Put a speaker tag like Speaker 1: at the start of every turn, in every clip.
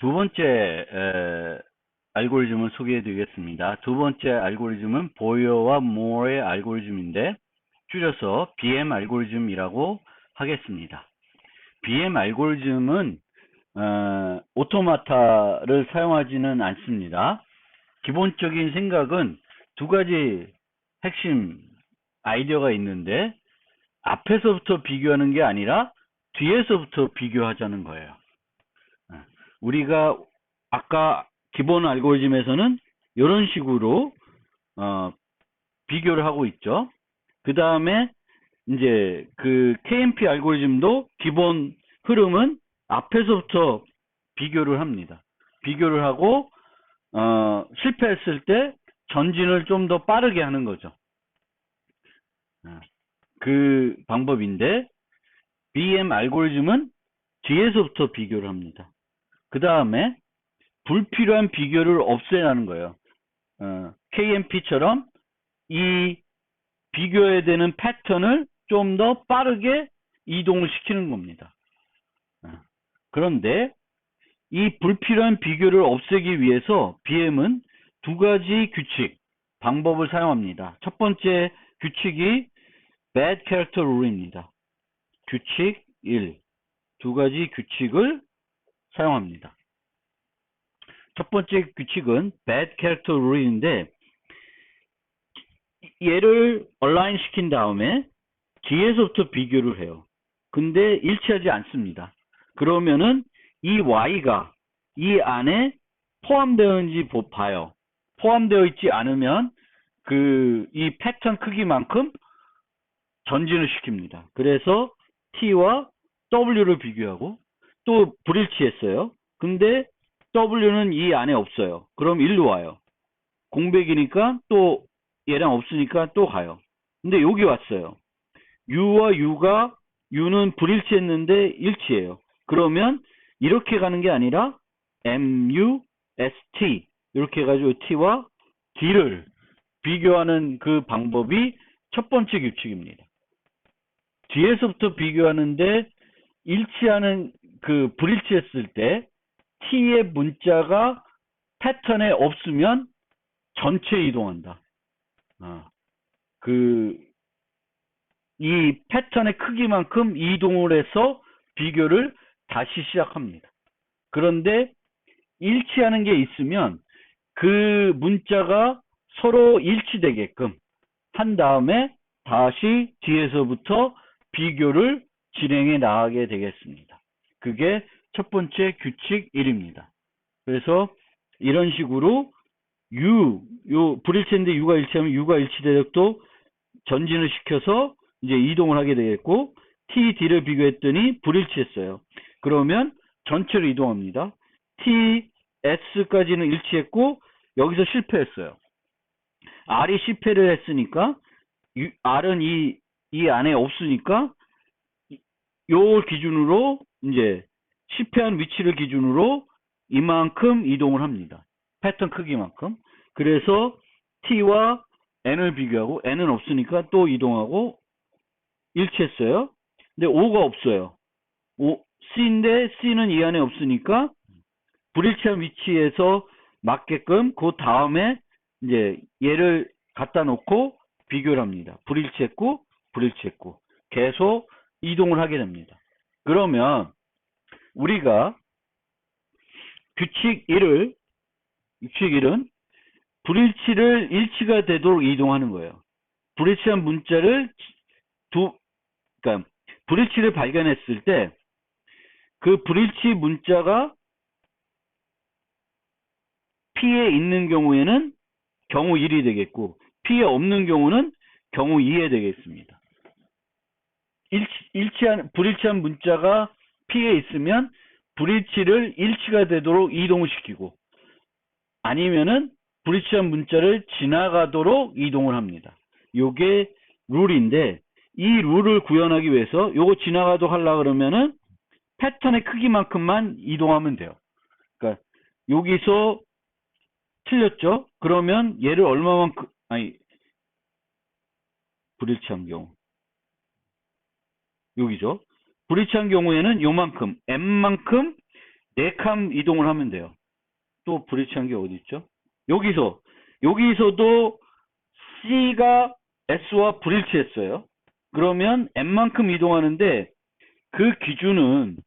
Speaker 1: 두 번째 알고리즘을 소개해 드리겠습니다. 두 번째 알고리즘은 보여와 모어의 알고리즘인데 줄여서 BM 알고리즘이라고 하겠습니다. BM 알고리즘은 오토마타를 사용하지는 않습니다. 기본적인 생각은 두 가지 핵심 아이디어가 있는데 앞에서부터 비교하는 게 아니라 뒤에서부터 비교하자는 거예요. 우리가 아까 기본 알고리즘에서는 이런 식으로 비교를 하고 있죠. 그 다음에 이제 그 KMP 알고리즘도 기본 흐름은 앞에서부터 비교를 합니다. 비교를 하고 실패했을 때 전진을 좀 더 빠르게 하는 거죠. 그 방법인데 BM 알고리즘은 뒤에서부터 비교를 합니다. 그 다음에 불필요한 비교를 없애라는 거예요. KMP처럼 이 비교해야 되는 패턴을 좀 더 빠르게 이동을 시키는 겁니다. 그런데 이 불필요한 비교를 없애기 위해서 BM은 두 가지 규칙, 방법을 사용합니다. 첫 번째 규칙이 Bad Character Rule입니다. 규칙 1. 두 가지 규칙을 사용합니다. 첫 번째 규칙은 Bad Character Rule인데 얘를 얼라인 시킨 다음에 뒤에서부터 비교를 해요. 근데 일치하지 않습니다. 그러면은 이 y가 이 안에 포함되어 있는지 봐요. 포함되어 있지 않으면 이 패턴 크기만큼 전진을 시킵니다. 그래서 t와 w를 비교하고 또 불일치했어요. 근데 w는 이 안에 없어요. 그럼 일로 와요. 공백이니까 또 얘랑 없으니까 또 가요. 근데 여기 왔어요. U와 U는 불일치했는데 일치해요. 그러면 이렇게 가는 게 아니라 MU, ST 이렇게 해가지고 T와 D를 비교하는 그 방법이 첫 번째 규칙입니다. 뒤에서부터 비교하는데 일치하는 불일치했을 때 T의 문자가 패턴에 없으면 전체 이동한다. 이 패턴의 크기만큼 이동을 해서 비교를 다시 시작합니다. 그런데 일치하는 게 있으면 그 문자가 서로 일치되게끔 한 다음에 다시 뒤에서부터 비교를 진행해 나가게 되겠습니다. 그게 첫 번째 규칙 1입니다. 그래서 이런 식으로 불일치인데 U가 일치하면 U가 일치되도록 전진을 시켜서 이제 이동을 하게 되겠고 T, D를 비교했더니 불일치했어요. 그러면 전체로 이동합니다. T, S까지는 일치했고 여기서 실패했어요. R이 실패를 했으니까 R은 이 안에 없으니까 요 기준으로 이제 실패한 위치를 기준으로 이만큼 이동을 합니다. 패턴 크기만큼. 그래서 T와 N을 비교하고 N은 없으니까 또 이동하고 일치했어요. 근데 O가 없어요. C인데 C는 이 안에 없으니까 불일치한 위치에서 맞게끔 그 다음에 이제 얘를 갖다 놓고 비교를 합니다. 불일치했고 계속 이동을 하게 됩니다. 그러면 우리가 규칙 1은 불일치를 일치가 되도록 이동하는 거예요. 불일치한 문자를 그러니까 불일치를 발견했을 때 그 불일치 문자가 P에 있는 경우에는 경우 1이 되겠고 P에 없는 경우는 경우 2에 되겠습니다. 불일치한 문자가 P에 있으면 불일치를 일치가 되도록 이동을 시키고 아니면은 불일치한 문자를 지나가도록 이동을 합니다. 요게 룰인데 이 룰을 구현하기 위해서 요거 지나가도록 하려고 그러면은 패턴의 크기만큼만 이동하면 돼요. 그러니까 여기서 틀렸죠? 그러면 얘를 얼마만큼 불일치한 경우 여기죠. 불일치한 경우에는 요만큼 M만큼 4칸 이동을 하면 돼요. 또 브리치한 게 어디 있죠? 여기서도 C가 S와 브리치했어요. 그러면 M만큼 이동하는데 그 기준은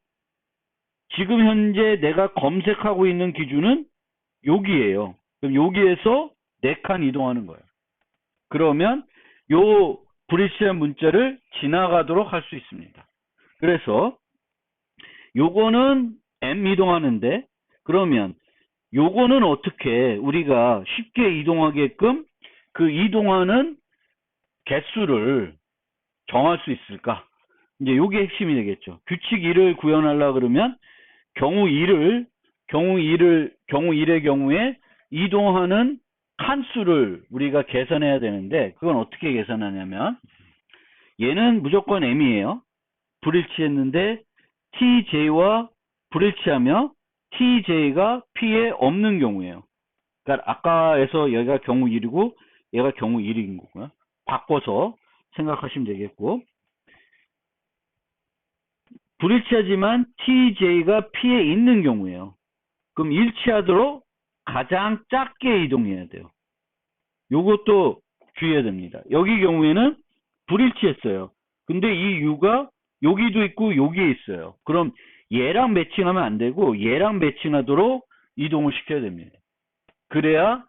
Speaker 1: 지금 현재 내가 검색하고 있는 기준은 여기에요. 그럼 여기에서 4칸 이동하는 거예요. 그러면 요 브리치한 문자를 지나가도록 할 수 있습니다. 그래서 요거는 M 이동하는데 그러면 요거는 어떻게 우리가 쉽게 이동하게끔 그 이동하는 개수를 정할 수 있을까? 이제 요게 핵심이 되겠죠. 규칙 1을 구현하려 그러면 경우 1의 경우에 이동하는 칸수를 우리가 계산해야 되는데 그건 어떻게 계산하냐면 얘는 무조건 M이에요. 불일치했는데 TJ와 불일치하며 TJ가 P에 없는 경우예요. 그러니까 아까에서 여기가 경우 1이고 얘가 경우 1인 거고요. 바꿔서 생각하시면 되겠고 불일치하지만 TJ가 P에 있는 경우예요. 그럼 일치하도록 가장 작게 이동해야 돼요. 요것도 주의해야 됩니다. 여기 경우에는 불일치했어요. 근데 이 U가 여기도 있고 여기에 있어요. 그럼 얘랑 매칭하면 안 되고 얘랑 매칭하도록 이동을 시켜야 됩니다. 그래야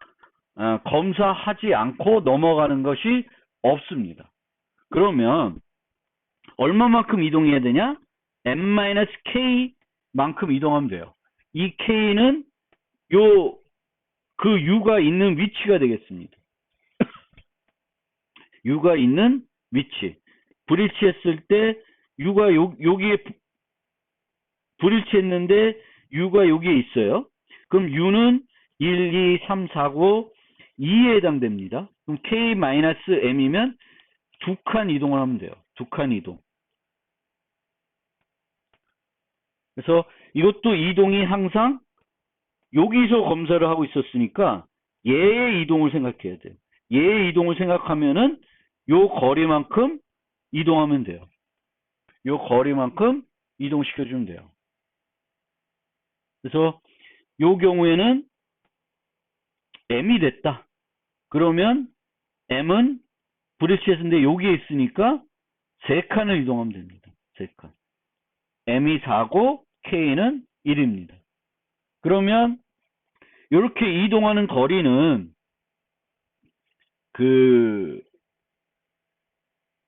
Speaker 1: 검사하지 않고 넘어가는 것이 없습니다. 그러면 얼마만큼 이동해야 되냐? M-K만큼 이동하면 돼요. 이 K는 그 U가 있는 위치가 되겠습니다. U가 있는 위치. 불일치했을 때 U가 여기에 불일치했는데 U가 여기에 있어요. 그럼 U는 1, 2, 3, 4, 9, 2에 해당됩니다. 그럼 K-M이면 2칸 이동을 하면 돼요. 2칸 이동. 그래서 이것도 이동이 항상 여기서 검사를 하고 있었으니까 얘의 이동을 생각해야 돼요. 얘의 이동을 생각하면은 요 거리만큼 이동하면 돼요. 요 거리만큼 이동시켜주면 돼요. 그래서 요 경우에는 M이 됐다. 그러면 M은 불일치했는데 여기에 있으니까 3칸을 이동하면 됩니다. 3칸. M이 4고 K는 1입니다. 그러면 이렇게 이동하는 거리는 그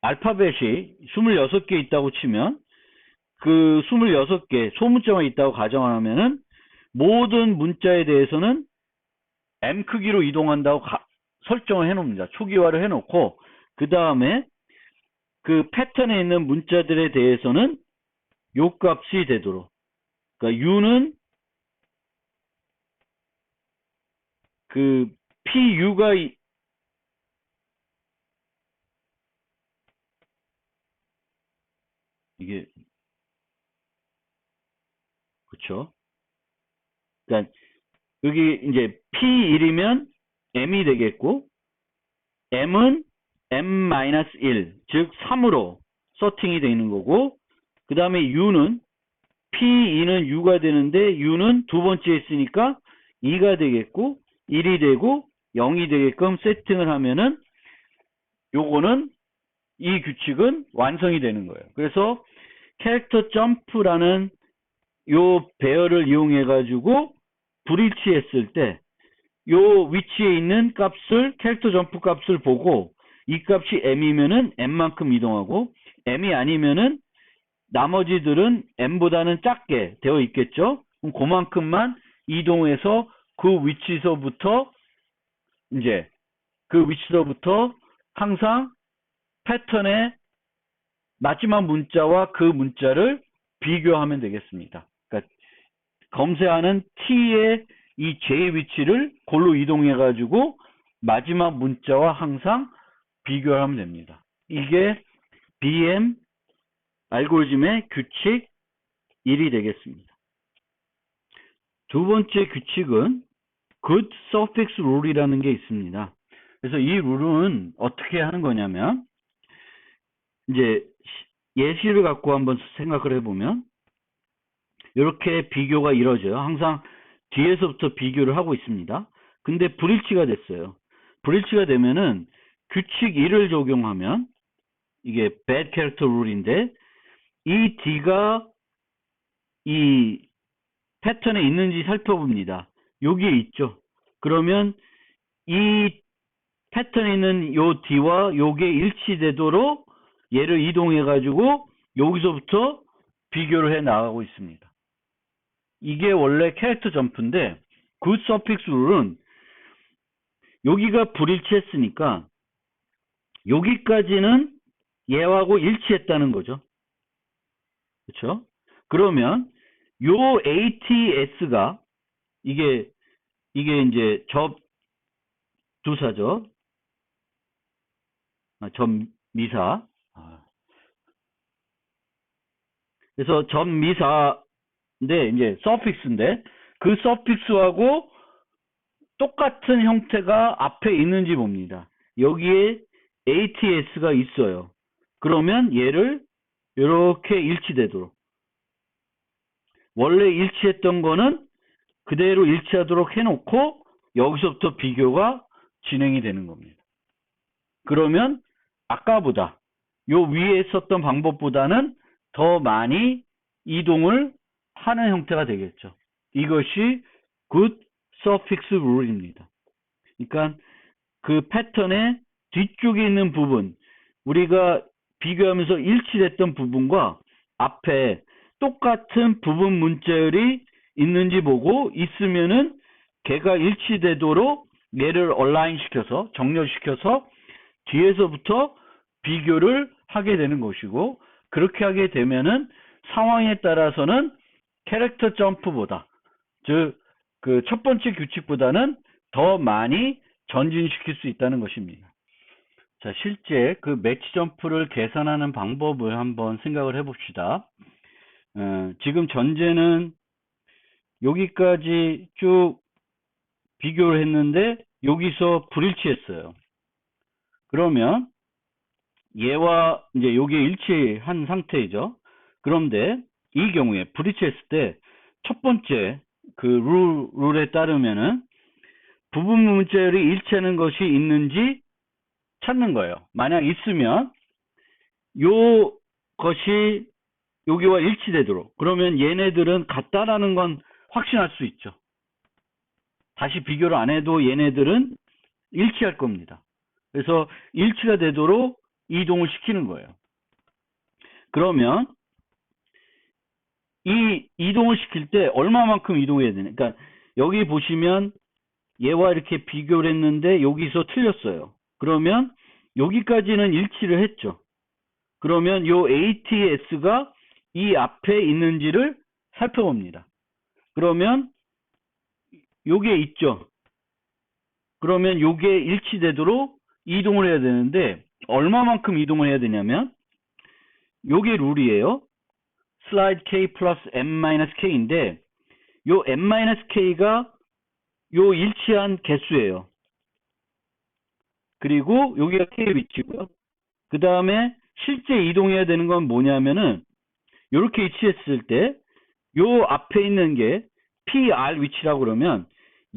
Speaker 1: 알파벳이 26개 있다고 치면 그 26개 소문자만 있다고 가정하면은 모든 문자에 대해서는 M 크기로 이동한다고 설정을 해놓습니다. 초기화를 해놓고 그 다음에 그 패턴에 있는 문자들에 대해서는 요 값이 되도록 그러니까 U는 그 PU가 이게 그쵸? 그러니까 여기 이제 P1이면 M이 되겠고 M은 M-1 즉 3으로 서팅이 되는 거고 그 다음에 U는 P2는 U가 되는데 U는 두 번째 있으니까 2가 되겠고 1이 되고 0이 되게끔 세팅을 하면은 요거는 이 규칙은 완성이 되는 거예요. 그래서 캐릭터 점프라는 요 배열을 이용해 가지고 불일치했을 때 요 위치에 있는 값을 캐릭터 점프 값을 보고 이 값이 M이면은 M만큼 이동하고 M이 아니면은 나머지들은 M보다는 작게 되어 있겠죠. 그럼 그만큼만 이동해서 그 위치서부터 이제 그 위치서부터 항상 패턴의 마지막 문자와 그 문자를 비교하면 되겠습니다. 그러니까 검색하는 T의 이 J 위치를 골로 이동해 가지고 마지막 문자와 항상 비교하면 됩니다. 이게 BM 알고리즘의 규칙 1이 되겠습니다. 두 번째 규칙은 good suffix rule이라는 게 있습니다. 그래서 이 룰은 어떻게 하는 거냐면 이제 예시를 갖고 한번 생각을 해보면 이렇게 비교가 이루어져요. 항상 뒤에서부터 비교를 하고 있습니다. 근데 불일치가 됐어요. 불일치가 되면은 규칙 1을 적용하면 이게 bad character rule인데 이 D가 이 패턴에 있는지 살펴봅니다. 여기에 있죠. 그러면 이 패턴에 있는 요 D와 요게 일치되도록 얘를 이동해 가지고 여기서부터 비교를 해 나가고 있습니다. 이게 원래 캐릭터 점프인데 good suffix 룰은 여기가 불일치했으니까 여기까지는 얘하고 일치했다는 거죠. 그렇죠? 그러면 요 ATS가 이게 이제 접두사죠. 접미사. 그래서 접미사인데 이제 서픽스인데 그 서픽스하고 똑같은 형태가 앞에 있는지 봅니다. 여기에 ATS가 있어요. 그러면 얘를 이렇게 일치되도록 원래 일치했던 거는 그대로 일치하도록 해놓고 여기서부터 비교가 진행이 되는 겁니다. 그러면 아까보다 요 위에 썼던 방법보다는 더 많이 이동을 하는 형태가 되겠죠. 이것이 good suffix rule입니다. 그러니까 그 패턴의 뒤쪽에 있는 부분, 우리가 비교하면서 일치됐던 부분과 앞에 똑같은 부분 문자열이 있는지 보고 있으면은 걔가 일치되도록 얘를 얼라인 시켜서 정렬시켜서 뒤에서부터 비교를 하게 되는 것이고, 그렇게 하게 되면은 상황에 따라서는 캐릭터 점프보다, 즉 그 첫 번째 규칙보다는 더 많이 전진시킬 수 있다는 것입니다. 자, 실제 그 매치 점프를 계산하는 방법을 한번 생각을 해봅시다. 지금 전제는 여기까지 쭉 비교를 했는데 여기서 불일치했어요. 그러면 얘와 이제 여기에 일치한 상태이죠. 그런데 이 경우에 불일치했을 때 첫 번째 그 룰에 따르면은 부분 문자열이 일치하는 것이 있는지 찾는 거예요. 만약 있으면 요 것이 여기와 일치되도록, 그러면 얘네들은 같다라는 건 확신할 수 있죠. 다시 비교를 안 해도 얘네들은 일치할 겁니다. 그래서 일치가 되도록 이동을 시키는 거예요. 그러면 이 이동을 시킬 때 얼마만큼 이동해야 되냐. 그러니까 여기 보시면 얘와 이렇게 비교를 했는데 여기서 틀렸어요. 그러면 여기까지는 일치를 했죠. 그러면 요 ATS가 이 앞에 있는지를 살펴봅니다. 그러면 요게 있죠. 그러면 요게 일치되도록 이동을 해야 되는데 얼마만큼 이동을 해야 되냐면 요게 룰이에요. 슬라이드 K 플러스 M-K인데 요 M-K가 요 일치한 개수예요. 그리고 여기가 K의 위치고요. 그 다음에 실제 이동해야 되는 건 뭐냐면은 요렇게 위치했을 때 요 앞에 있는 게 PR 위치라고 그러면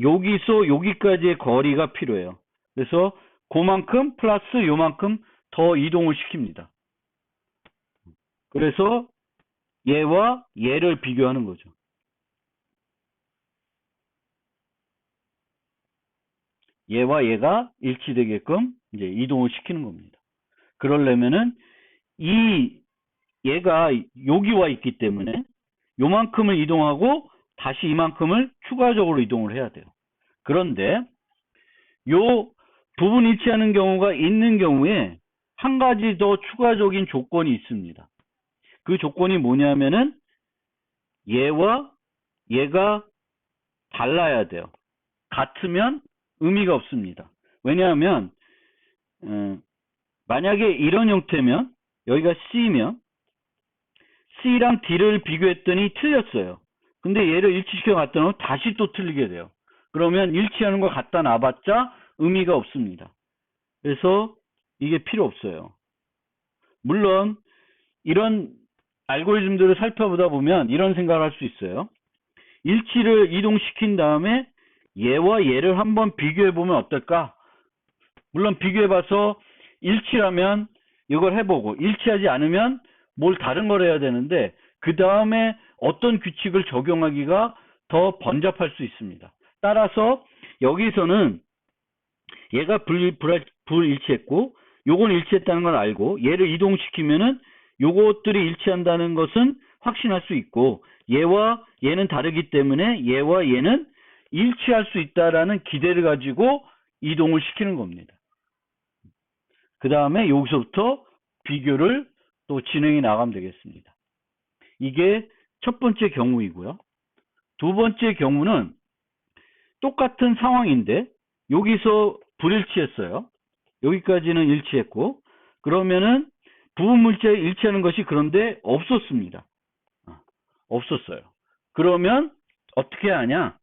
Speaker 1: 여기서 여기까지의 거리가 필요해요. 그래서 그만큼 플러스 요만큼 더 이동을 시킵니다. 그래서 얘와 얘를 비교하는 거죠. 얘와 얘가 일치되게끔 이제 이동을 시키는 겁니다. 그러려면은 얘가 여기 와 있기 때문에 요만큼을 이동하고 다시 이만큼을 추가적으로 이동을 해야 돼요. 그런데 요 부분 일치하는 경우가 있는 경우에 한 가지 더 추가적인 조건이 있습니다. 그 조건이 뭐냐면은 얘와 얘가 달라야 돼요. 같으면 의미가 없습니다. 왜냐하면 만약에 이런 형태면 여기가 C면 C랑 D를 비교했더니 틀렸어요. 근데 얘를 일치시켜 갖다 놓으면 다시 또 틀리게 돼요. 그러면 일치하는 거 갖다 놔봤자 의미가 없습니다. 그래서 이게 필요 없어요. 물론 이런 알고리즘들을 살펴보다 보면 이런 생각을 할 수 있어요. 일치를 이동시킨 다음에 얘와 얘를 한번 비교해 보면 어떨까? 물론 비교해 봐서 일치라면 이걸 해보고 일치하지 않으면 뭘 다른 걸 해야 되는데 그 다음에 어떤 규칙을 적용하기가 더 번잡할 수 있습니다. 따라서 여기서는 얘가 불일치했고 요건 일치했다는 걸 알고 얘를 이동시키면은 요것들이 일치한다는 것은 확신할 수 있고 얘와 얘는 다르기 때문에 얘와 얘는 일치할 수 있다라는 기대를 가지고 이동을 시키는 겁니다. 그 다음에 여기서부터 비교를 또 진행해 나가면 되겠습니다. 이게 첫 번째 경우이고요. 두 번째 경우는 똑같은 상황인데 여기서 불일치했어요. 여기까지는 일치했고 그러면은 부분 물자에 일치하는 것이 그런데 없었습니다. 없었어요. 그러면 어떻게 하냐?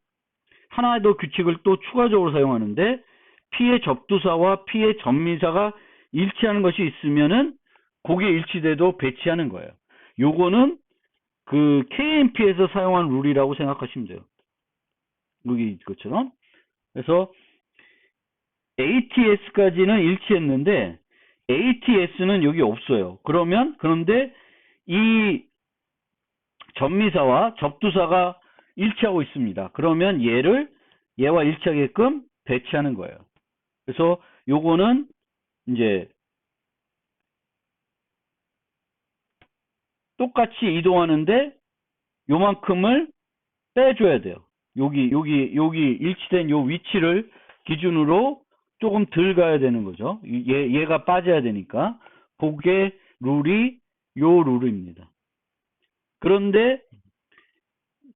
Speaker 1: 하나 더 규칙을 또 추가적으로 사용하는데 P의 접두사와 P의 전미사가 일치하는 것이 있으면은 그게 일치돼도 배치하는 거예요. 요거는 그 KMP에서 사용한 룰이라고 생각하시면 돼요. 여기 것처럼. 그래서 ATS까지는 일치했는데 ATS는 여기 없어요. 그런데 이 전미사와 접두사가 일치하고 있습니다. 그러면 얘와 일치하게끔 배치하는 거예요. 그래서 요거는 이제 똑같이 이동하는데 요만큼을 빼줘야 돼요. 여기 일치된 요 위치를 기준으로 조금 덜 가야 되는 거죠. 얘가 빠져야 되니까. 그게 룰이 요 룰입니다. 그런데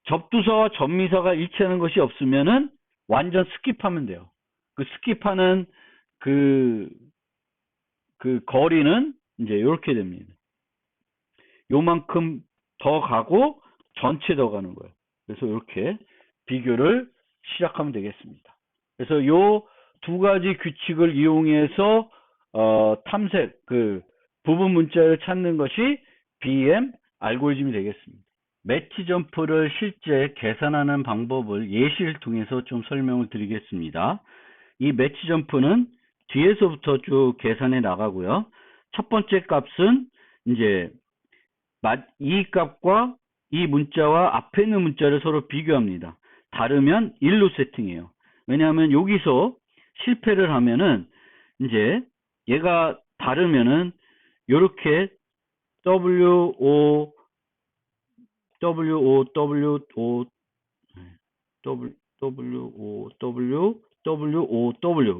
Speaker 1: 접두사와 전미사가 일치하는 것이 없으면은 완전 스킵하면 돼요. 그 스킵하는 그 거리는 이제 이렇게 됩니다. 요만큼 더 가고 전체 더 가는 거예요. 그래서 이렇게 비교를 시작하면 되겠습니다. 그래서 요 두 가지 규칙을 이용해서 탐색 부분 문자를 찾는 것이 BEM 알고리즘이 되겠습니다. 매치 점프를 실제 계산하는 방법을 예시를 통해서 좀 설명을 드리겠습니다. 이 매치 점프는 뒤에서부터 쭉 계산해 나가고요. 첫 번째 값은 이제 이 값과 이 문자와 앞에 있는 문자를 서로 비교합니다. 다르면 1로 세팅해요. 왜냐하면 여기서 실패를 하면은 이제 얘가 다르면은 요렇게 WO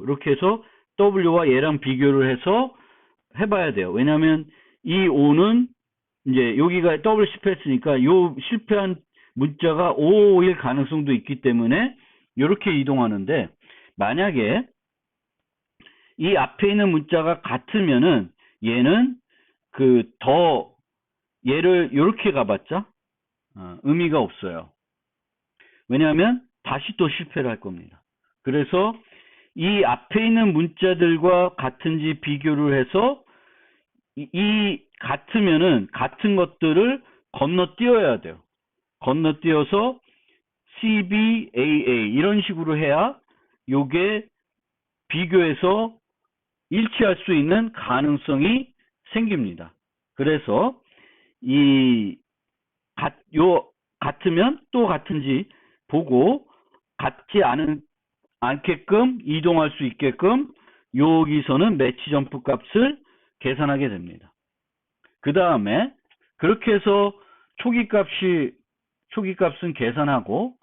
Speaker 1: 이렇게 해서 W와 얘랑 비교를 해서 해봐야 돼요. 왜냐하면 이 O는 이제 여기가 W 실패했으니까 요 실패한 문자가 O일 가능성도 있기 때문에 이렇게 이동하는데 만약에 이 앞에 있는 문자가 같으면은 얘는 얘를 이렇게 가봤자 의미가 없어요. 왜냐하면 다시 또 실패를 할 겁니다. 그래서 이 앞에 있는 문자들과 같은지 비교를 해서 이 같으면은 같은 것들을 건너뛰어야 돼요. 건너뛰어서 CBAA 이런 식으로 해야 요게 비교해서 일치할 수 있는 가능성이 생깁니다. 그래서 같으면 또 같은지 보고 같지 않게끔 이동할 수 있게끔 여기서는 매치 점프 값을 계산하게 됩니다. 그 다음에 그렇게 해서 초기값은 계산하고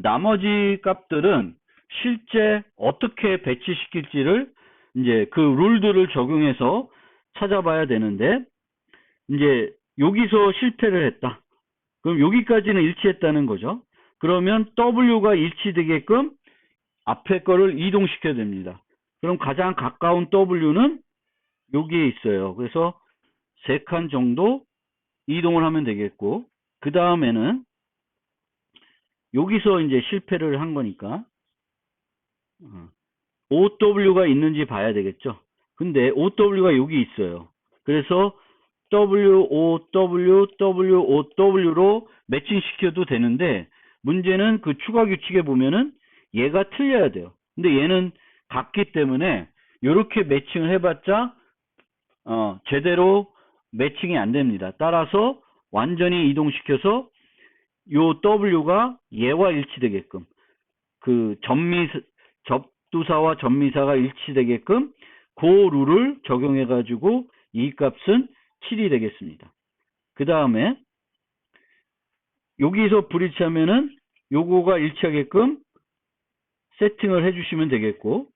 Speaker 1: 나머지 값들은 실제 어떻게 배치시킬지를 이제 그 룰들을 적용해서 찾아봐야 되는데 이제 여기서 실패를 했다. 그럼 여기까지는 일치했다는 거죠. 그러면 W가 일치되게끔 앞에 거를 이동시켜야 됩니다. 그럼 가장 가까운 W는 여기에 있어요. 그래서 3칸 정도 이동을 하면 되겠고 그 다음에는 여기서 이제 실패를 한 거니까 OW가 있는지 봐야 되겠죠. 근데 OW가 여기 있어요. 그래서 OW로 매칭시켜도 되는데, 문제는 그 추가 규칙에 보면은 얘가 틀려야 돼요. 근데 얘는 같기 때문에 이렇게 매칭을 해봤자 제대로 매칭이 안 됩니다. 따라서 완전히 이동시켜서 요 W가 얘와 일치되게끔, 그 접두사와 접미사가 일치되게끔 그 룰을 적용해 가지고 이 값은 7이 되겠습니다. 그 다음에 여기서 불일치하면은 요거가 일치하게끔 세팅을 해주시면 되겠고,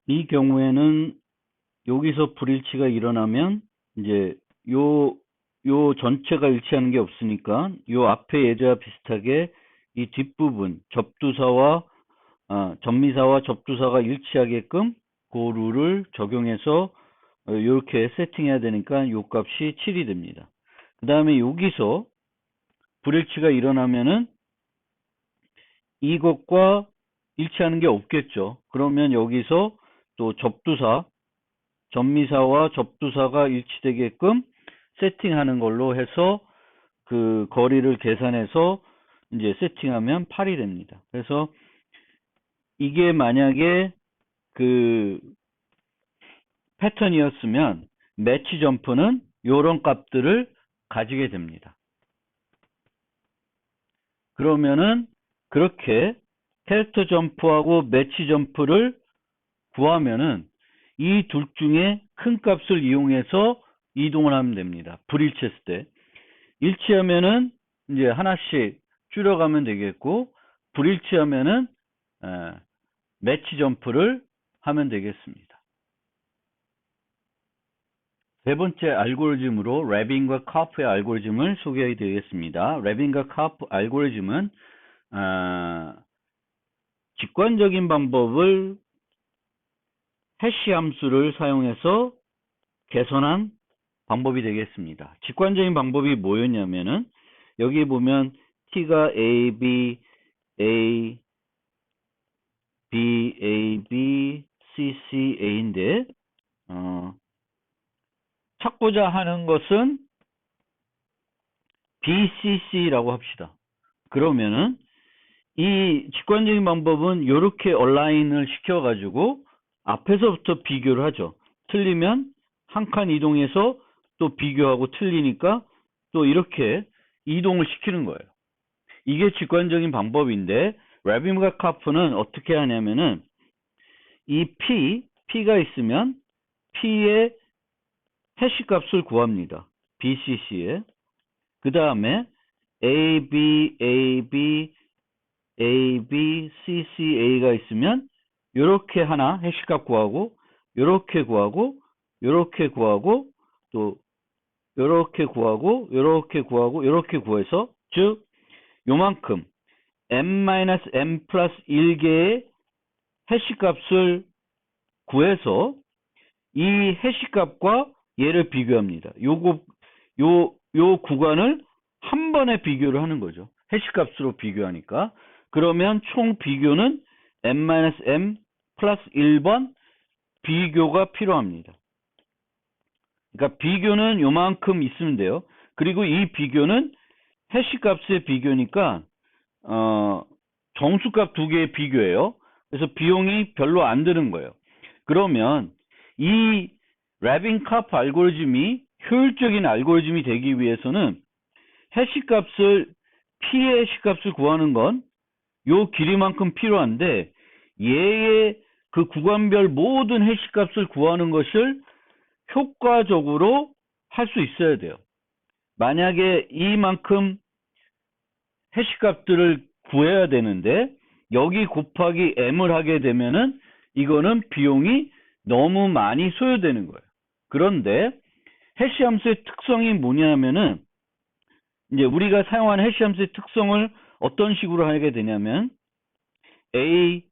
Speaker 1: 이 경우에는 여기서 불일치가 일어나면 이제 요 전체가 일치하는 게 없으니까 요 앞에 예제와 비슷하게 이 뒷부분 접두사와 접미사와 접두사가 일치하게끔 그 룰을 적용해서 이렇게 세팅해야 되니까 요 값이 7이 됩니다. 그 다음에 여기서 불일치가 일어나면은 이것과 일치하는 게 없겠죠. 그러면 여기서 또 접두사, 접미사와 접두사가 일치되게끔 세팅하는 걸로 해서 그 거리를 계산해서 이제 세팅하면 8이 됩니다. 그래서 이게 만약에 그 패턴이었으면 매치 점프는 이런 값들을 가지게 됩니다. 그러면은 그렇게 캐릭터 점프하고 매치 점프를 구하면은 이 둘 중에 큰 값을 이용해서 이동을 하면 됩니다. 불일치했을 때. 일치하면은 이제 하나씩 줄여가면 되겠고, 불일치하면은 매치 점프를 하면 되겠습니다. 세 번째 알고리즘으로 레빈과 카프의 알고리즘을 소개해 드리겠습니다. 레빈과 카프 알고리즘은 직관적인 방법을 해시 함수를 사용해서 개선한 방법이 되겠습니다. 직관적인 방법이 뭐였냐면은 여기 보면 t가 a, b, a, b, a, b, c, c, a인데 찾고자 하는 것은 b, c, c라고 합시다. 그러면은 이 직관적인 방법은 이렇게 얼라인을 시켜가지고 앞에서부터 비교를 하죠. 틀리면 한 칸 이동해서 또 비교하고 틀리니까 또 이렇게 이동을 시키는 거예요. 이게 직관적인 방법인데, 레빈과 카프는 어떻게 하냐면은 이 P가 있으면 P의 해시 값을 구합니다. BCC에. 그 다음에 A, B, A, B, A, B, C, C, A가 있으면 요렇게 하나 해시값 구하고, 요렇게 구하고, 요렇게 구하고, 또 요렇게 구하고, 요렇게 구하고, 요렇게 구해서, 즉 요만큼 m-m 플러스 1개의 해시값을 구해서 이 해시값과 얘를 비교합니다. 요 구간을 한 번에 비교를 하는 거죠. 해시값으로 비교하니까. 그러면 총 비교는 m-m 플러스 1번 비교가 필요합니다. 그러니까 비교는 요만큼 있으면 돼요. 그리고 이 비교는 해시값의 비교니까 정수값 두 개의 비교예요. 그래서 비용이 별로 안 드는 거예요. 그러면 이 레빈 카프 알고리즘이 효율적인 알고리즘이 되기 위해서는 P의 해시값을 구하는 건 요 길이만큼 필요한데, 얘의 그 구간별 모든 해시값을 구하는 것을 효과적으로 할 수 있어야 돼요. 만약에 이만큼 해시값들을 구해야 되는데 여기 곱하기 m을 하게 되면은 이거는 비용이 너무 많이 소요되는 거예요. 그런데 해시 함수의 특성이 뭐냐면은 이제 우리가 사용하는 해시 함수의 특성을 어떤 식으로 하게 되냐면 A,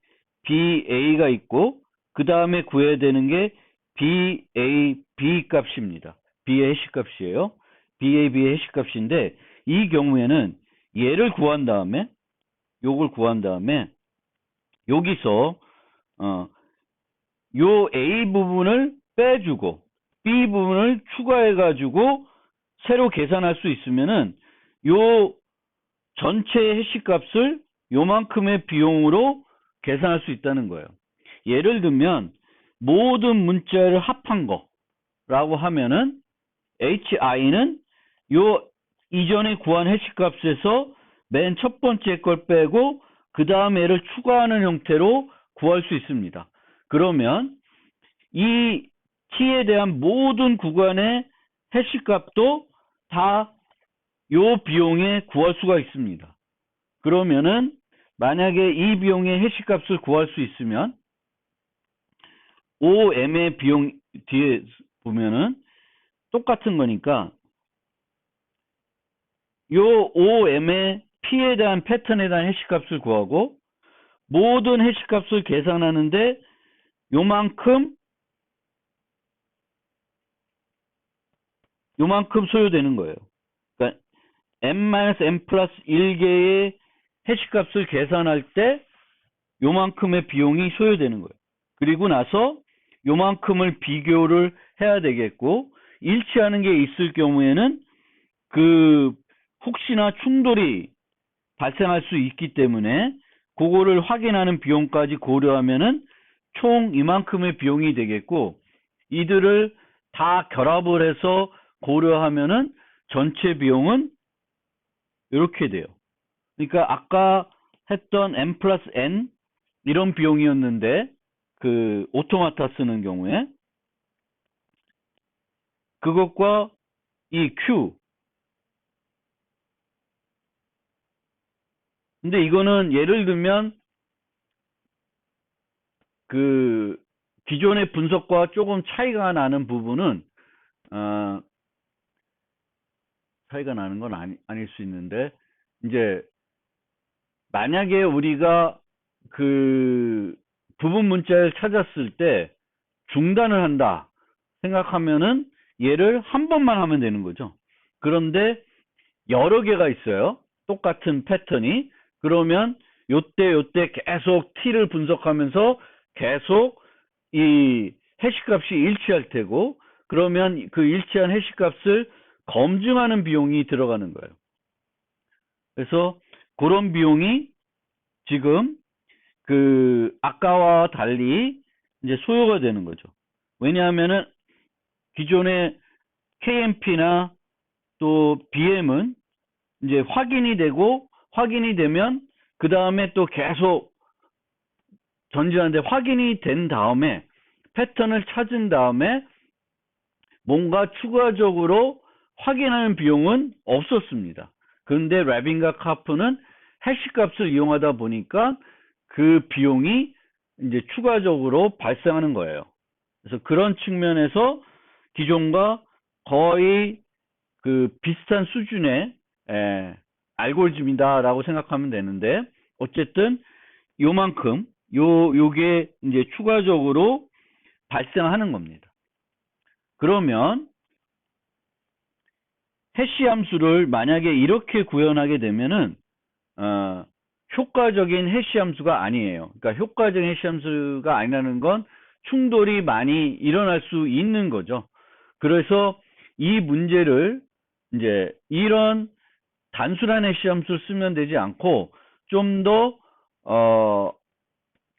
Speaker 1: B, A가 있고 그 다음에 구해야 되는 게 B, A, B 값입니다. B의 해시 값이에요. B, A, B의 해시 값인데 이 경우에는 얘를 구한 다음에 요걸 구한 다음에 여기서 요 A 부분을 빼주고 B 부분을 추가해가지고 새로 계산할 수 있으면은 요 전체 해시 값을 요만큼의 비용으로 계산할 수 있다는 거예요. 예를 들면 모든 문자를 합한 거라고 하면은 hi는 요 이전에 구한 해시 값에서 맨 첫 번째 걸 빼고 그 다음 애를 추가하는 형태로 구할 수 있습니다. 그러면 이 t에 대한 모든 구간의 해시 값도 다 요 비용에 구할 수가 있습니다. 그러면은 만약에 이 비용의 해시 값을 구할 수 있으면 OM의 비용 뒤에 보면은 똑같은 거니까 요 OM의 P에 대한 패턴에 대한 해시 값을 구하고 모든 해시 값을 계산하는데 요만큼 소요되는 거예요. 그러니까 n-n 플러스 1개의 해시값을 계산할 때 요만큼의 비용이 소요되는 거예요. 그리고 나서 요만큼을 비교를 해야 되겠고 일치하는 게 있을 경우에는 그 혹시나 충돌이 발생할 수 있기 때문에 그거를 확인하는 비용까지 고려하면은 총 이만큼의 비용이 되겠고 이들을 다 결합을 해서 고려하면은 전체 비용은 이렇게 돼요. 그러니까 아까 했던 n 플러스 n 이런 비용이었는데 그 오토마타 쓰는 경우에 그것과 이 q 근데 이거는 예를 들면 그 기존의 분석과 조금 차이가 나는 부분은 차이가 나는 건 아닐 수 있는데 이제 만약에 우리가 그 부분 문자를 찾았을 때 중단을 한다 생각하면은 얘를 한 번만 하면 되는 거죠. 그런데 여러 개가 있어요. 똑같은 패턴이. 그러면 요때 계속 t를 분석하면서 계속 이 해시값이 일치할 테고 그러면 그 일치한 해시값을 검증하는 비용이 들어가는 거예요. 그래서 그런 비용이 지금 그 아까와 달리 이제 소요가 되는 거죠. 왜냐하면은 기존의 KMP나 또 BM은 이제 확인이 되고 확인이 되면 그 다음에 또 계속 전진하는데 확인이 된 다음에 패턴을 찾은 다음에 뭔가 추가적으로 확인하는 비용은 없었습니다. 그런데 랩인과 카프는 해시 값을 이용하다 보니까 그 비용이 이제 추가적으로 발생하는 거예요. 그래서 그런 측면에서 기존과 거의 그 비슷한 수준의 알고리즘이다라고 생각하면 되는데 어쨌든 요만큼 요게 이제 추가적으로 발생하는 겁니다. 그러면 해시 함수를 만약에 이렇게 구현하게 되면은 효과적인 해시 함수가 아니에요. 그러니까 효과적인 해시 함수가 아니라는 건 충돌이 많이 일어날 수 있는 거죠. 그래서 이 문제를 이제 이런 단순한 해시 함수를 쓰면 되지 않고 좀 더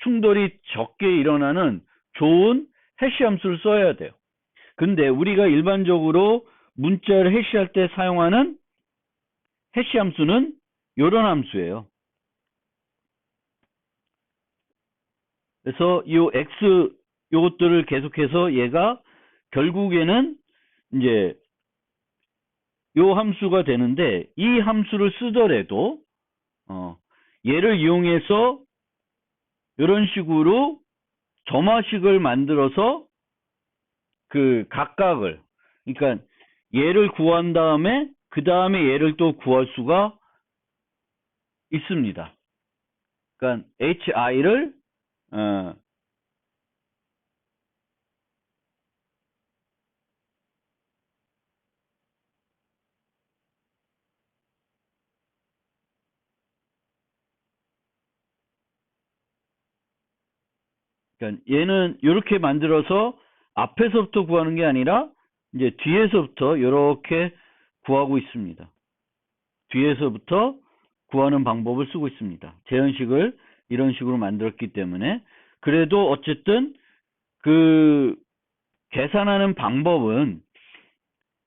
Speaker 1: 충돌이 적게 일어나는 좋은 해시 함수를 써야 돼요. 근데 우리가 일반적으로 문자를 해시할 때 사용하는 해시 함수는 이런 함수예요. 그래서 이 x 요것들을 계속해서 얘가 결국에는 이제 요 함수가 되는데 이 함수를 쓰더라도 얘를 이용해서 이런 식으로 점화식을 만들어서 그 각각을 그러니까 얘를 구한 다음에 그 다음에 얘를 또 구할 수가 있습니다. 그러니까 hi를 그러니까 얘는 이렇게 만들어서 앞에서부터 구하는 게 아니라 이제 뒤에서부터 이렇게 구하고 있습니다. 뒤에서부터 구하는 방법을 쓰고 있습니다. 재현식을 이런 식으로 만들었기 때문에. 그래도 어쨌든 그 계산하는 방법은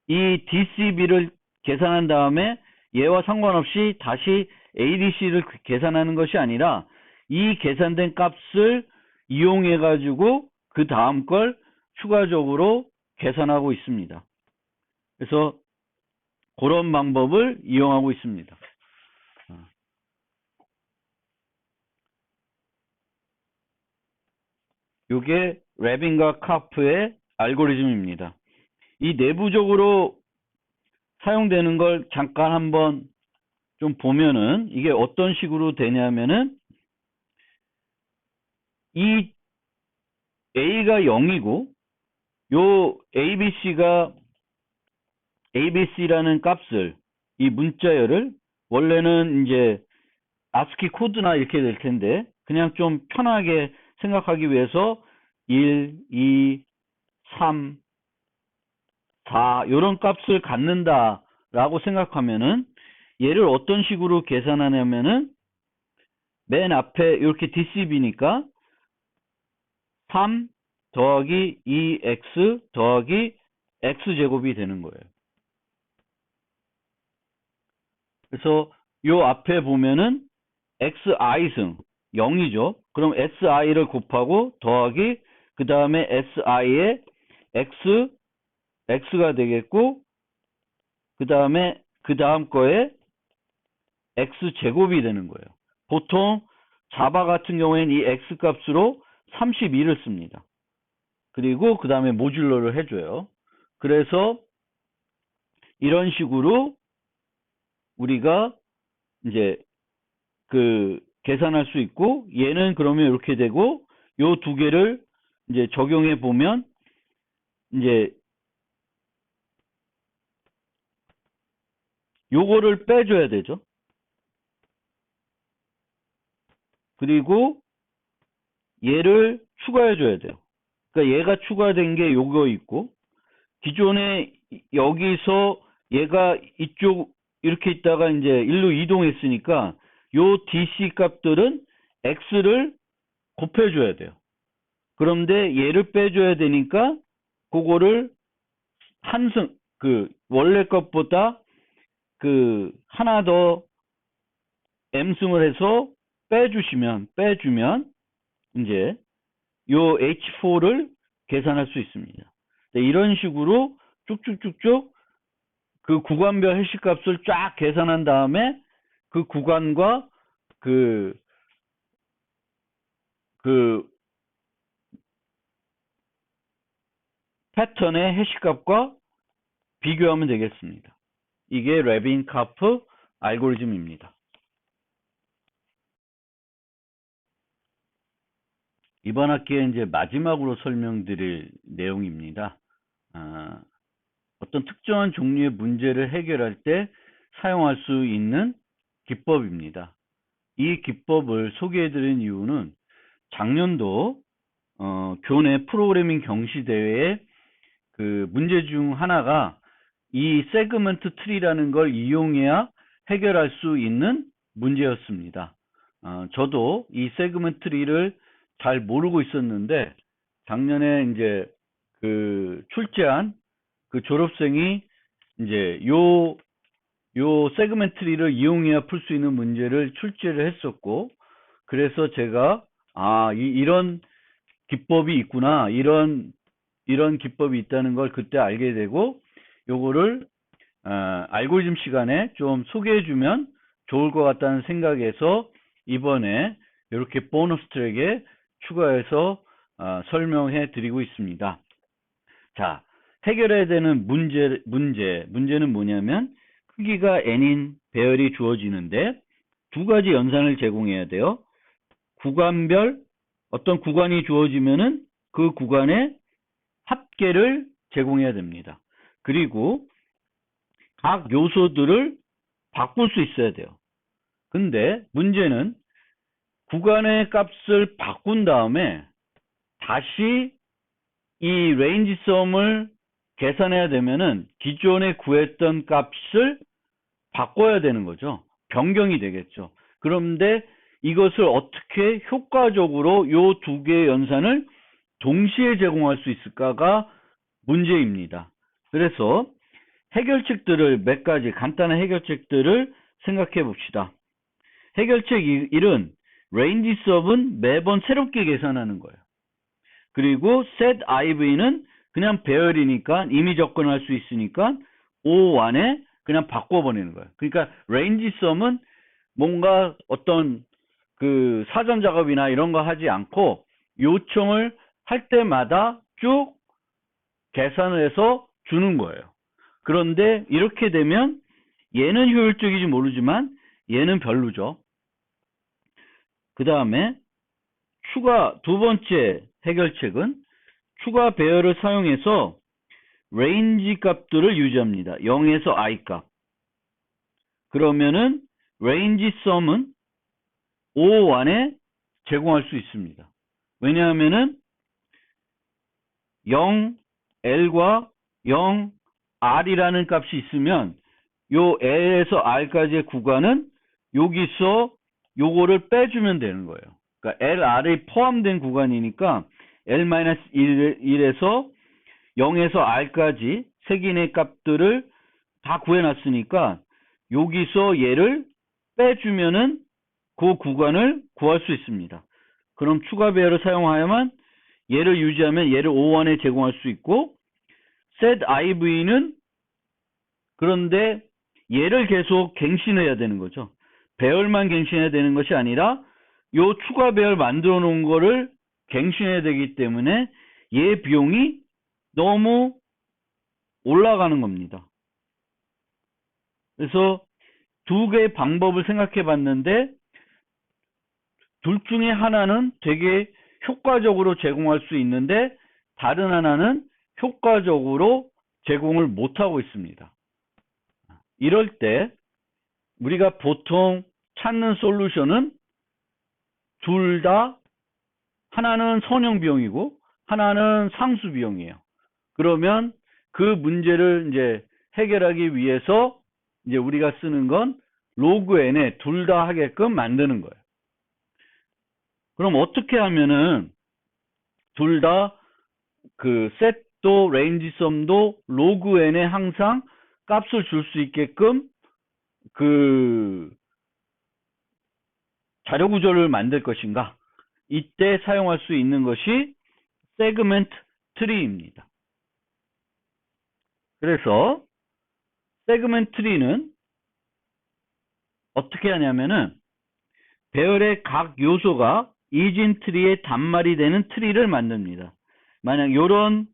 Speaker 1: 이 DCB를 계산한 다음에 얘와 상관없이 다시 ADC를 계산하는 것이 아니라 이 계산된 값을 이용해 가지고 그 다음 걸 추가적으로 계산하고 있습니다. 그래서 그런 방법을 이용하고 있습니다. 이게 레빈과 카프의 알고리즘입니다. 이 내부적으로 사용되는 걸 잠깐 한번 좀 보면은 이게 어떤 식으로 되냐면은 이 A가 0이고 요 ABC라는 값을 이 문자열을 원래는 이제 아스키 코드나 이렇게 될 텐데 그냥 좀 편하게 생각하기 위해서 1, 2, 3, 4 이런 값을 갖는다라고 생각하면은 얘를 어떤 식으로 계산하냐면은 맨 앞에 이렇게 DCB니까 3 더하기 2x 더하기 x제곱이 되는 거예요. 그래서 요 앞에 보면은 xi승 0이죠. 그럼 si를 곱하고 더하기 그 다음에 si에 x가 되겠고 그 다음에 그 다음 거에 x제곱이 되는 거예요. 보통 자바 같은 경우에는 이 x값으로 32를 씁니다. 그리고 그 다음에 모듈러를 해줘요. 그래서 이런 식으로 우리가 이제 그 계산할 수 있고 얘는 그러면 이렇게 되고 요 두 개를 이제 적용해 보면 이제 요거를 빼줘야 되죠. 그리고 얘를 추가해 줘야 돼요. 그러니까 얘가 추가된 게 요거 있고 기존에 여기서 얘가 이쪽 이렇게 있다가 이제 일로 이동했으니까 요 DC 값들은 X를 곱해줘야 돼요. 그런데 얘를 빼줘야 되니까 그거를 원래 것보다 하나 더 M승을 해서 빼주면 이제 요 H4를 계산할 수 있습니다. 이런 식으로 쭉쭉쭉쭉 그 구간별 해시값을 쫙 계산한 다음에 그 구간과 그 패턴의 해시값과 비교하면 되겠습니다. 이게 레빈 카프 알고리즘입니다. 이번 학기에 이제 마지막으로 설명드릴 내용입니다. 어떤 특정한 종류의 문제를 해결할 때 사용할 수 있는 기법입니다. 이 기법을 소개해드린 이유는 작년도 교내 프로그래밍 경시대회에 그 문제 중 하나가 이 세그먼트 트리라는 걸 이용해야 해결할 수 있는 문제였습니다. 저도 이 세그먼트 트리를 잘 모르고 있었는데 작년에 이제 그 출제한 그 졸업생이 이제 요 세그먼트 트리를 이용해야 풀 수 있는 문제를 출제를 했었고 그래서 제가 이런 기법이 있구나 이런 기법이 있다는 걸 그때 알게 되고 요거를 알고리즘 시간에 좀 소개해 주면 좋을 것 같다는 생각에서 이번에 이렇게 보너스 트랙에 추가해서 설명해 드리고 있습니다. 자, 해결해야 되는 문제는 뭐냐면 크기가 n인 배열이 주어지는데 두 가지 연산을 제공해야 돼요. 구간별 어떤 구간이 주어지면은 그 구간의 합계를 제공해야 됩니다. 그리고 각 요소들을 바꿀 수 있어야 돼요. 근데 문제는 구간의 값을 바꾼 다음에 다시 이 레인지 썸을 계산해야 되면은 기존에 구했던 값을 바꿔야 되는 거죠. 변경이 되겠죠. 그런데 이것을 어떻게 효과적으로 요 두 개의 연산을 동시에 제공할 수 있을까가 문제입니다. 그래서 해결책들을 몇 가지 간단한 해결책들을 생각해 봅시다. 해결책 1은 range sub은 매번 새롭게 계산하는 거예요. 그리고 set iv는 그냥 배열이니까 이미 접근할 수 있으니까 O1에 그냥 바꿔버리는 거예요. 그러니까 range sum은 뭔가 어떤 그 사전 작업이나 이런 거 하지 않고 요청을 할 때마다 쭉 계산을 해서 주는 거예요. 그런데 이렇게 되면 얘는 효율적인지 모르지만 얘는 별로죠. 그 다음에 두 번째 해결책은 추가 배열을 사용해서 range 값들을 유지합니다. 0에서 i 값. 그러면은 range sum은 O1에 제공할 수 있습니다. 왜냐하면은 0L과 0R이라는 값이 있으면 요 L에서 R까지의 구간은 여기서 요거를 빼주면 되는 거예요. 그러니까 LR이 포함된 구간이니까 L-1에서 0에서 R까지 색인의 값들을 다 구해놨으니까 여기서 얘를 빼주면은 그 구간을 구할 수 있습니다. 그럼 추가 배열을 사용하야만 얘를 유지하면 얘를 O1에 제공할 수 있고 set iv는 그런데 얘를 계속 갱신해야 되는 거죠. 배열만 갱신해야 되는 것이 아니라 요 추가 배열 만들어 놓은 거를 갱신해야 되기 때문에 얘 비용이 너무 올라가는 겁니다. 그래서 두 개의 방법을 생각해 봤는데 둘 중에 하나는 되게 효과적으로 제공할 수 있는데 다른 하나는 효과적으로 제공을 못하고 있습니다. 이럴 때 우리가 보통 찾는 솔루션은 둘 다 하나는 선형 비용이고 하나는 상수 비용이에요. 그러면 그 문제를 이제 해결하기 위해서 이제 우리가 쓰는 건 로그 n에 둘 다 하게끔 만드는 거예요. 그럼 어떻게 하면은 둘 다 그 set도 range sum도 로그 n에 항상 값을 줄 수 있게끔 그 자료 구조를 만들 것인가? 이때 사용할 수 있는 것이 세그멘트 트리입니다. 그래서 세그멘트 트리는 어떻게 하냐면은 배열의 각 요소가 이진 트리의 단말이 되는 트리를 만듭니다. 만약 이런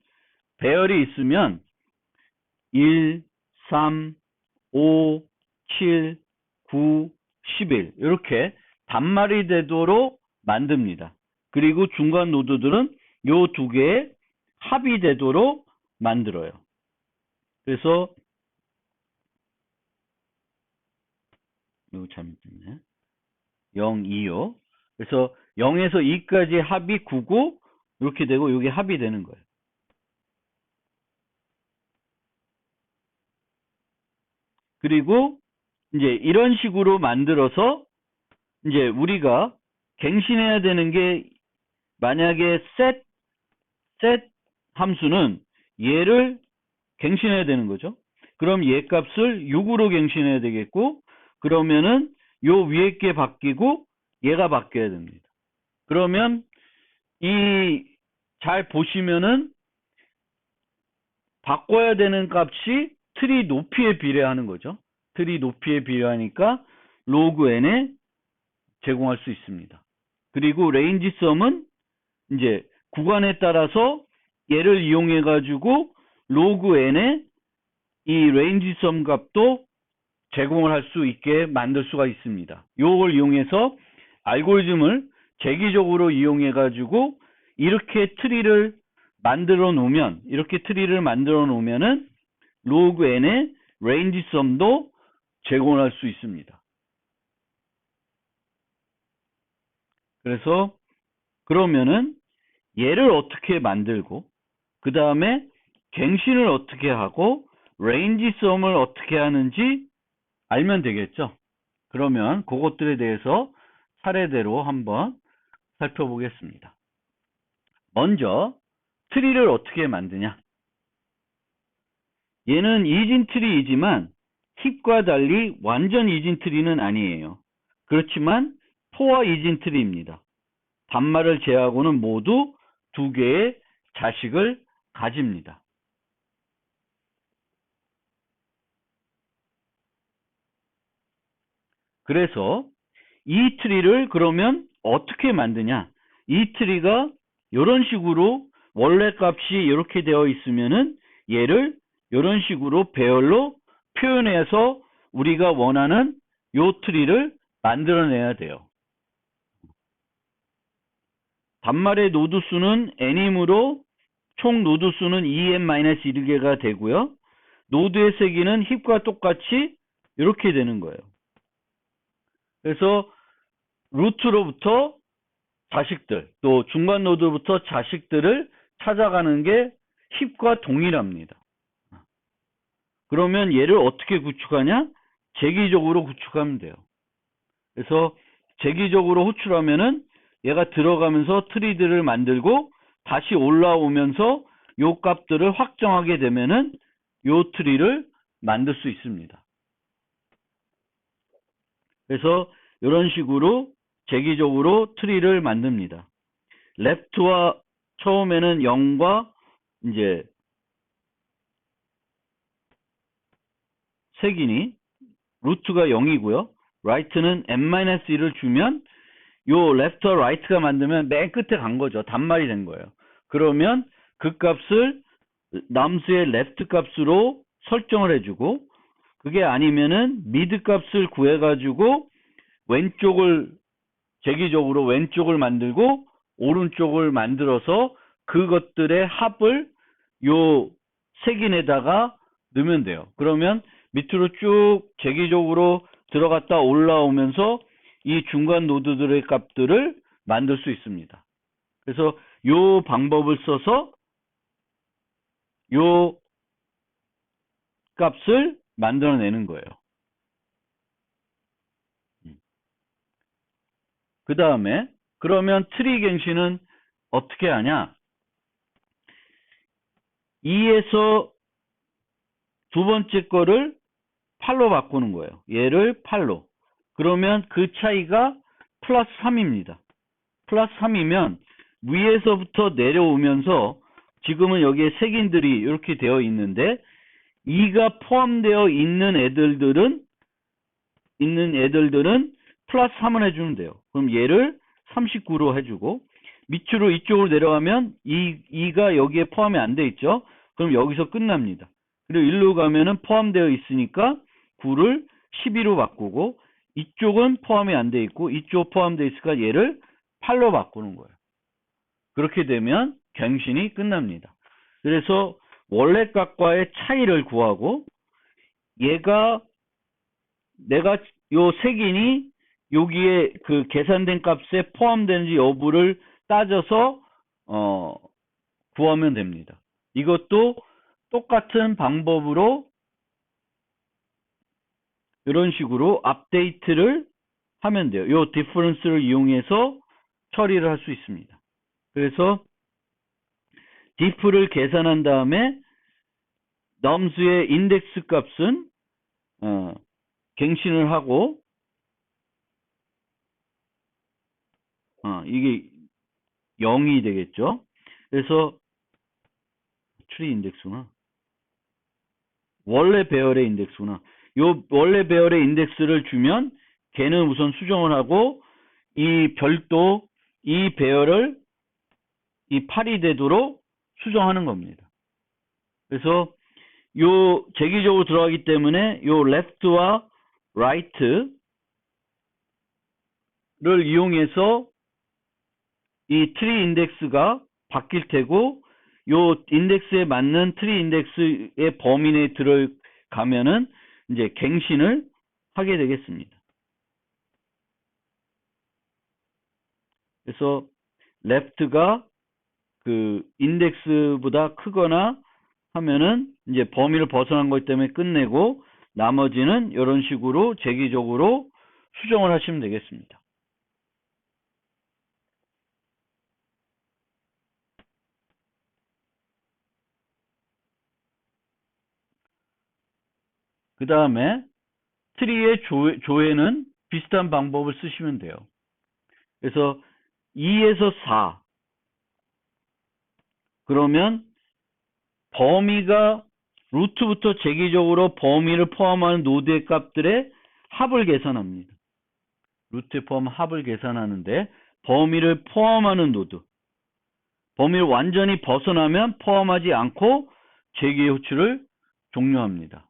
Speaker 1: 배열이 있으면 1, 3, 5, 7, 9, 11 이렇게 단말이 되도록 만듭니다. 그리고 중간 노드들은 요 두 개의 합이 되도록 만들어요. 그래서 이거 잘못됐네. 0, 2요. 그래서 0에서 2까지 합이 9고 이렇게 되고 이게 합이 되는 거예요. 그리고 이제 이런 식으로 만들어서 이제 우리가 갱신해야 되는 게 만약에 set 함수는 얘를 갱신해야 되는 거죠. 그럼 얘 값을 6으로 갱신해야 되겠고 그러면은 요 위에 게 바뀌고 얘가 바뀌어야 됩니다. 그러면 잘 보시면은 바꿔야 되는 값이 트리 높이에 비례하는 거죠. 트리 높이에 비례하니까 로그 n에 제공할 수 있습니다. 그리고 레인지 썸은 이제 구간에 따라서 얘를 이용해 가지고 로그 n에 이 레인지 썸 값도 제공을 할 수 있게 만들 수가 있습니다. 이걸 이용해서 알고리즘을 재기적으로 이용해 가지고 이렇게 트리를 만들어 놓으면은 로그 n의 레인지 썸도 제공할 수 있습니다. 그래서 그러면은 얘를 어떻게 만들고 그 다음에 갱신을 어떻게 하고 레인지 썸을 어떻게 하는지 알면 되겠죠. 그러면 그것들에 대해서 사례대로 한번 살펴보겠습니다. 먼저 트리를 어떻게 만드냐. 얘는 이진 트리이지만 힙과 달리 완전 이진 트리는 아니에요. 그렇지만 포화 이진 트리입니다. 단말을 제외하고는 모두 두 개의 자식을 가집니다. 그래서 이 트리를 그러면 어떻게 만드냐? 이 트리가 이런 식으로 원래 값이 이렇게 되어 있으면은 얘를 이런 식으로 배열로 표현해서 우리가 원하는 요 트리를 만들어내야 돼요. 단말의 노드 수는 n이므로 총 노드 수는 2n-1개가 되고요. 노드의 세기는 힙과 똑같이 이렇게 되는 거예요. 그래서 루트로부터 자식들, 또 중간 노드부터 자식들을 찾아가는 게 힙과 동일합니다. 그러면 얘를 어떻게 구축하냐? 재기적으로 구축하면 돼요. 그래서 재기적으로 호출하면은 얘가 들어가면서 트리들을 만들고 다시 올라오면서 요 값들을 확정하게 되면은 요 트리를 만들 수 있습니다. 그래서 이런 식으로 재기적으로 트리를 만듭니다. 레프트와 처음에는 0과 이제 색이니 루트가 0이고요. 라이트는 n-1을 주면 요 레프트와 라이트가 만들면 맨 끝에 간 거죠. 단말이 된 거예요. 그러면 그 값을 남수의 레프트 값으로 설정을 해주고 그게 아니면은 미드 값을 구해가지고 왼쪽을 재기적으로 왼쪽을 만들고 오른쪽을 만들어서 그것들의 합을 요 색인에다가 넣으면 돼요. 그러면 밑으로 쭉 재기적으로 들어갔다 올라오면서 이 중간 노드들의 값들을 만들 수 있습니다. 그래서 요 방법을 써서 요 값을 만들어내는 거예요. 그 다음에 그러면 트리 갱신은 어떻게 하냐? 2에서 두 번째 거를 8로 바꾸는 거예요. 얘를 8로. 그러면 그 차이가 플러스 3입니다. 플러스 3이면 위에서부터 내려오면서 지금은 여기에 색인들이 이렇게 되어 있는데 2가 포함되어 있는 애들들은 플러스 3을 해주면 돼요. 그럼 얘를 39로 해주고 밑으로 이쪽으로 내려가면 2가 여기에 포함이 안 돼 있죠. 그럼 여기서 끝납니다. 그리고 일로 가면은 포함되어 있으니까 9를 12로 바꾸고 이쪽은 포함이 안 돼 있고 이쪽 포함되어 있으니까 얘를 8로 바꾸는 거예요. 그렇게 되면 갱신이 끝납니다. 그래서 원래 값과의 차이를 구하고 얘가 내가 요 색인이 여기에 그 계산된 값에 포함되는지 여부를 따져서 구하면 됩니다. 이것도 똑같은 방법으로 이런 식으로 업데이트를 하면 돼요. 요 디퍼런스를 이용해서 처리를 할 수 있습니다. 그래서 diff를 계산한 다음에 넘수의 인덱스 값은 갱신을 하고 이게 0이 되겠죠. 그래서 트리 인덱스구나. 원래 배열의 인덱스구나. 요 원래 배열의 인덱스를 주면 걔는 우선 수정을 하고 이 별도 이 배열을 이 8이 되도록 수정하는 겁니다. 그래서 요 재기적으로 들어가기 때문에 요 left와 right를 이용해서 이 트리 인덱스가 바뀔 테고 요 인덱스에 맞는 트리 인덱스의 범위 내에 들어가면은 이제 갱신을 하게 되겠습니다. 그래서 left가 그 인덱스보다 크거나 하면은 이제 범위를 벗어난 것 때문에 끝내고 나머지는 이런 식으로 재기적으로 수정을 하시면 되겠습니다. 그 다음에 트리의 조회는 비슷한 방법을 쓰시면 돼요. 그래서 2에서 4 그러면 범위가 루트부터 재기적으로 범위를 포함하는 노드의 값들의 합을 계산합니다. 루트에 포함 합을 계산하는데 범위를 포함하는 노드 범위를 완전히 벗어나면 포함하지 않고 재기의 호출을 종료합니다.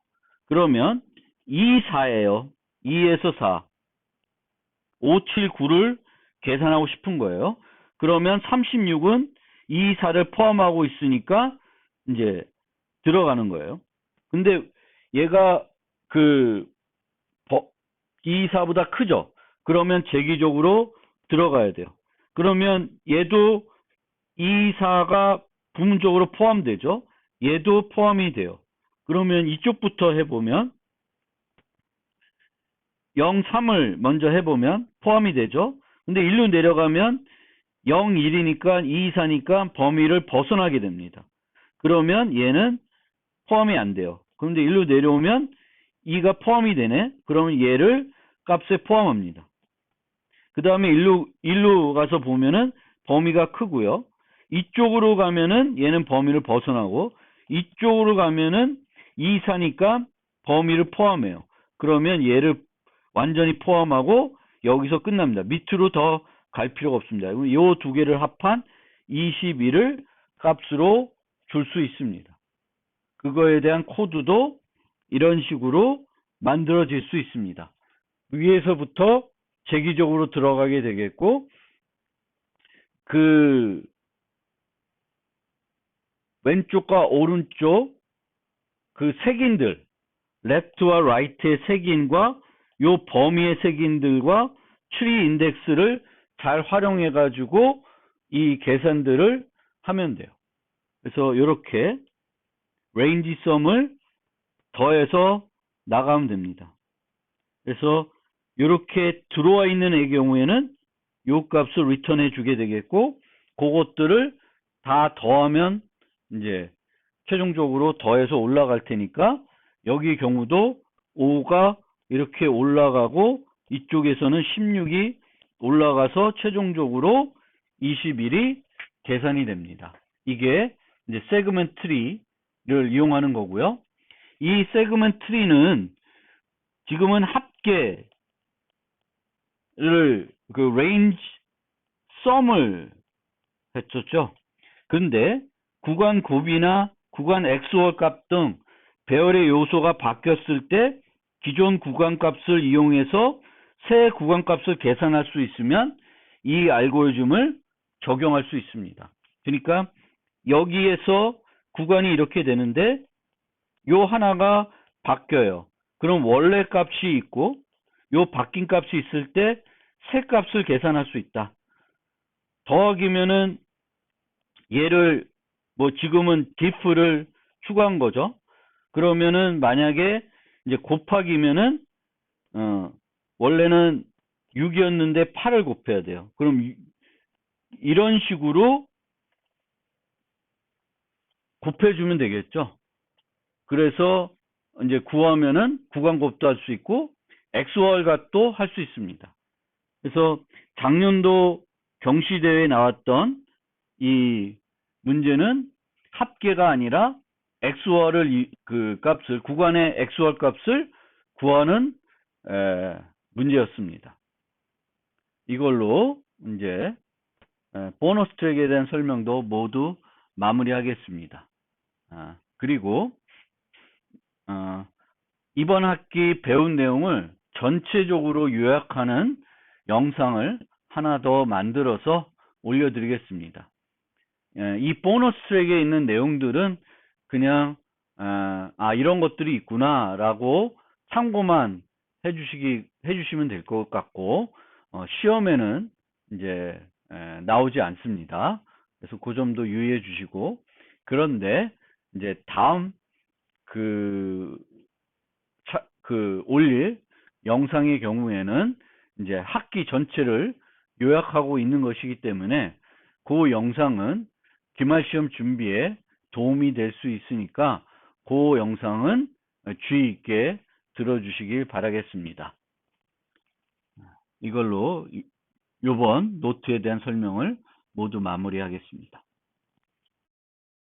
Speaker 1: 그러면 2, 4예요. 2에서 4 5, 7, 9를 계산하고 싶은 거예요. 그러면 36은 2, 4를 포함하고 있으니까 이제 들어가는 거예요. 근데 얘가 그 2, 4보다 크죠? 그러면 재기적으로 들어가야 돼요. 그러면 얘도 2, 4가 부분적으로 포함되죠? 얘도 포함이 돼요. 그러면 이쪽부터 해보면 0, 3을 먼저 해보면 포함이 되죠? 근데 1로 내려가면 0, 1이니까 2, 4니까 범위를 벗어나게 됩니다. 그러면 얘는 포함이 안 돼요. 그런데 1로 내려오면 2가 포함이 되네. 그러면 얘를 값에 포함합니다. 그 다음에 1로 가서 보면은 범위가 크고요. 이쪽으로 가면은 얘는 범위를 벗어나고 이쪽으로 가면은 2, 4니까 범위를 포함해요. 그러면 얘를 완전히 포함하고 여기서 끝납니다. 밑으로 더 갈 필요가 없습니다. 이 두 개를 합한 21을 값으로 줄 수 있습니다. 그거에 대한 코드도 이런 식으로 만들어질 수 있습니다. 위에서부터 재기적으로 들어가게 되겠고 그 왼쪽과 오른쪽 그 색인들 레프트와 라이트의 색인과 요 범위의 색인들과 트리 인덱스를 잘 활용해 가지고 이 계산들을 하면 돼요. 그래서 이렇게 레인지 썸을 더해서 나가면 됩니다. 그래서 이렇게 들어와 있는 애 경우에는 요 값을 리턴해 주게 되겠고 그것들을 다 더하면 이제 최종적으로 더해서 올라갈 테니까 여기 경우도 5가 이렇게 올라가고 이쪽에서는 16이 올라가서 최종적으로 21이 계산이 됩니다. 이게 이제 세그먼트 트리를 이용하는 거고요. 이 세그먼트 트리는 지금은 합계를 그 레인지 썸을 했었죠. 근데 구간 곱이나 구간 XOR 값 등 배열의 요소가 바뀌었을 때 기존 구간 값을 이용해서 새 구간 값을 계산할 수 있으면 이 알고리즘을 적용할 수 있습니다. 그러니까 여기에서 구간이 이렇게 되는데 요 하나가 바뀌어요. 그럼 원래 값이 있고 요 바뀐 값이 있을 때 새 값을 계산할 수 있다. 더하기면은 얘를 뭐 지금은 diff를 추가한 거죠. 그러면은 만약에 이제 곱하기면은 원래는 6이었는데 8을 곱해야 돼요. 그럼 이런 식으로 곱해주면 되겠죠. 그래서 이제 구하면은 구간 곱도 할 수 있고 XOR 값도 할 수 있습니다. 그래서 작년도 경시대회에 나왔던 이 문제는 합계가 아니라 XOR을 그 값을 구간의 XOR 값을 구하는 문제였습니다. 이걸로 이제 보너스 트랙에 대한 설명도 모두 마무리하겠습니다. 그리고 이번 학기 배운 내용을 전체적으로 요약하는 영상을 하나 더 만들어서 올려드리겠습니다. 이 보너스 트랙에 있는 내용들은 그냥 이런 것들이 있구나 라고 참고만 해주시면 될 것 같고 시험에는 이제 나오지 않습니다. 그래서 그 점도 유의해 주시고, 그런데 이제 다음 그, 올릴 영상의 경우에는 이제 학기 전체를 요약하고 있는 것이기 때문에 그 영상은 기말 시험 준비에 도움이 될 수 있으니까 그 영상은 주의 있게 들어주시길 바라겠습니다. 이걸로 요번 노트에 대한 설명을 모두 마무리하겠습니다.